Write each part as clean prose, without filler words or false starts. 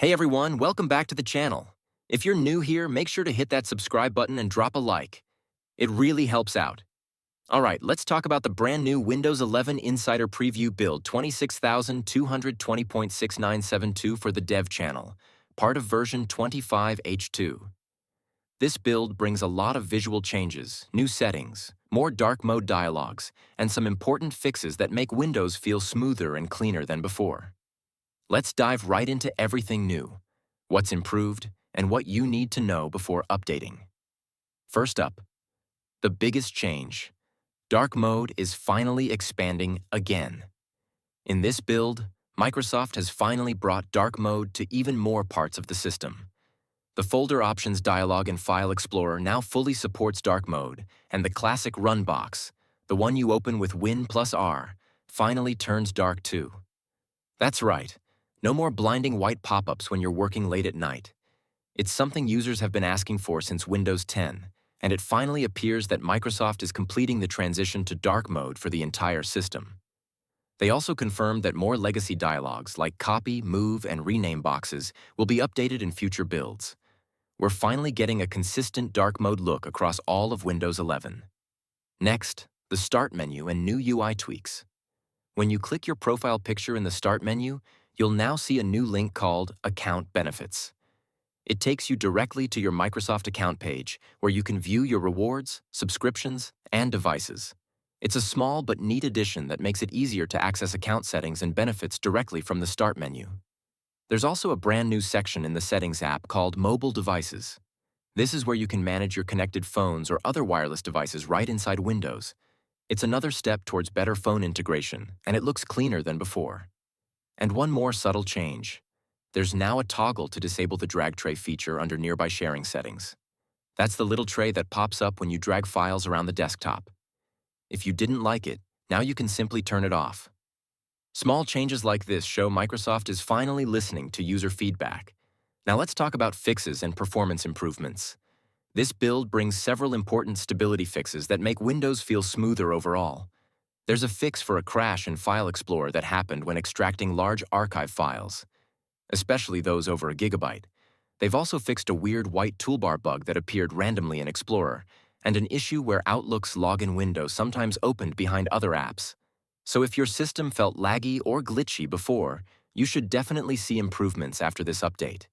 Hey everyone, welcome back to the channel. If you're new here, make sure to hit that subscribe button and drop a like. It really helps out. Alright, let's talk about the brand new Windows 11 Insider Preview build 26220.6972 for the dev channel, part of version 25H2. This build brings a lot of visual changes, new settings, more dark mode dialogues, and some important fixes that make Windows feel smoother and cleaner than before. Let's dive right into everything new, what's improved, and what you need to know before updating. First up, the biggest change. Dark mode is finally expanding again. In this build, Microsoft has finally brought dark mode to even more parts of the system. The Folder Options dialog in File Explorer now fully supports dark mode, and the classic Run box, the one you open with Win+R, finally turns dark too. That's right. No more blinding white pop-ups when you're working late at night. It's something users have been asking for since Windows 10, and it finally appears that Microsoft is completing the transition to dark mode for the entire system. They also confirmed that more legacy dialogues like copy, move, and rename boxes will be updated in future builds. We're finally getting a consistent dark mode look across all of Windows 11. Next, the Start menu and new UI tweaks. When you click your profile picture in the Start menu, you'll now see a new link called Account Benefits. It takes you directly to your Microsoft account page, where you can view your rewards, subscriptions, and devices. It's a small but neat addition that makes it easier to access account settings and benefits directly from the Start menu. There's also a brand new section in the Settings app called Mobile Devices. This is where you can manage your connected phones or other wireless devices right inside Windows. It's another step towards better phone integration, and it looks cleaner than before. And one more subtle change. There's now a toggle to disable the drag tray feature under Nearby Sharing settings. That's the little tray that pops up when you drag files around the desktop. If you didn't like it, now you can simply turn it off. Small changes like this show Microsoft is finally listening to user feedback. Now let's talk about fixes and performance improvements. This build brings several important stability fixes that make Windows feel smoother overall. There's a fix for a crash in File Explorer that happened when extracting large archive files, especially those over a gigabyte. They've also fixed a weird white toolbar bug that appeared randomly in Explorer, and an issue where Outlook's login window sometimes opened behind other apps. So if your system felt laggy or glitchy before, you should definitely see improvements after this update.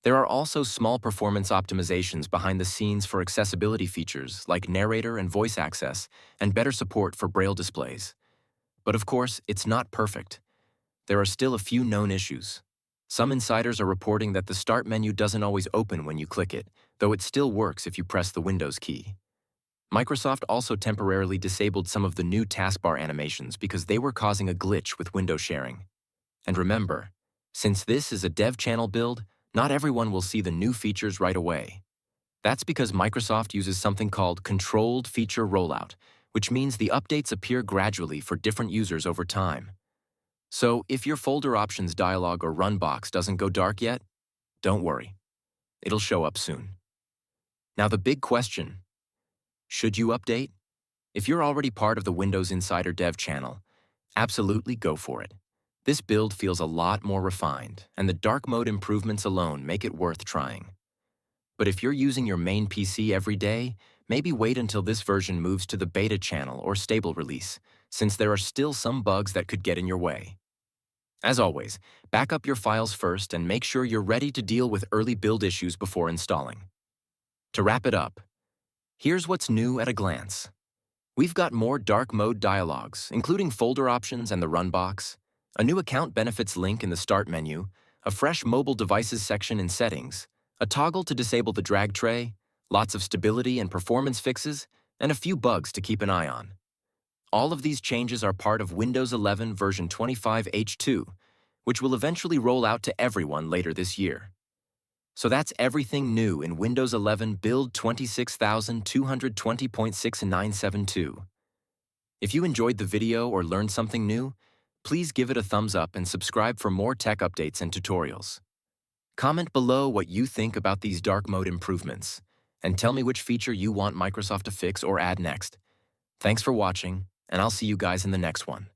There are also small performance optimizations behind the scenes for accessibility features like narrator and voice access, and better support for Braille displays. But of course, it's not perfect. There are still a few known issues. Some insiders are reporting that the Start menu doesn't always open when you click it, though it still works if you press the Windows key. Microsoft also temporarily disabled some of the new taskbar animations because they were causing a glitch with window sharing. And remember, since this is a dev channel build, not everyone will see the new features right away. That's because Microsoft uses something called controlled feature rollout, which means the updates appear gradually for different users over time. So if your Folder Options dialog or Run box doesn't go dark yet, don't worry. It'll show up soon. Now the big question, should you update? If you're already part of the Windows Insider Dev channel, absolutely go for it. This build feels a lot more refined, and the dark mode improvements alone make it worth trying. But if you're using your main PC every day, maybe wait until this version moves to the beta channel or stable release, since there are still some bugs that could get in your way. As always, back up your files first and make sure you're ready to deal with early build issues before installing. To wrap it up, here's what's new at a glance. We've got more dark mode dialogues, including Folder Options and the Run box, a new account benefits link in the Start menu, a fresh mobile devices section in Settings, a toggle to disable the drag tray, lots of stability and performance fixes, and a few bugs to keep an eye on. All of these changes are part of Windows 11 version 25H2, which will eventually roll out to everyone later this year. So that's everything new in Windows 11 Build 26220.6972. If you enjoyed the video or learned something new, please give it a thumbs up and subscribe for more tech updates and tutorials. Comment below what you think about these dark mode improvements, and tell me which feature you want Microsoft to fix or add next. Thanks for watching, and I'll see you guys in the next one.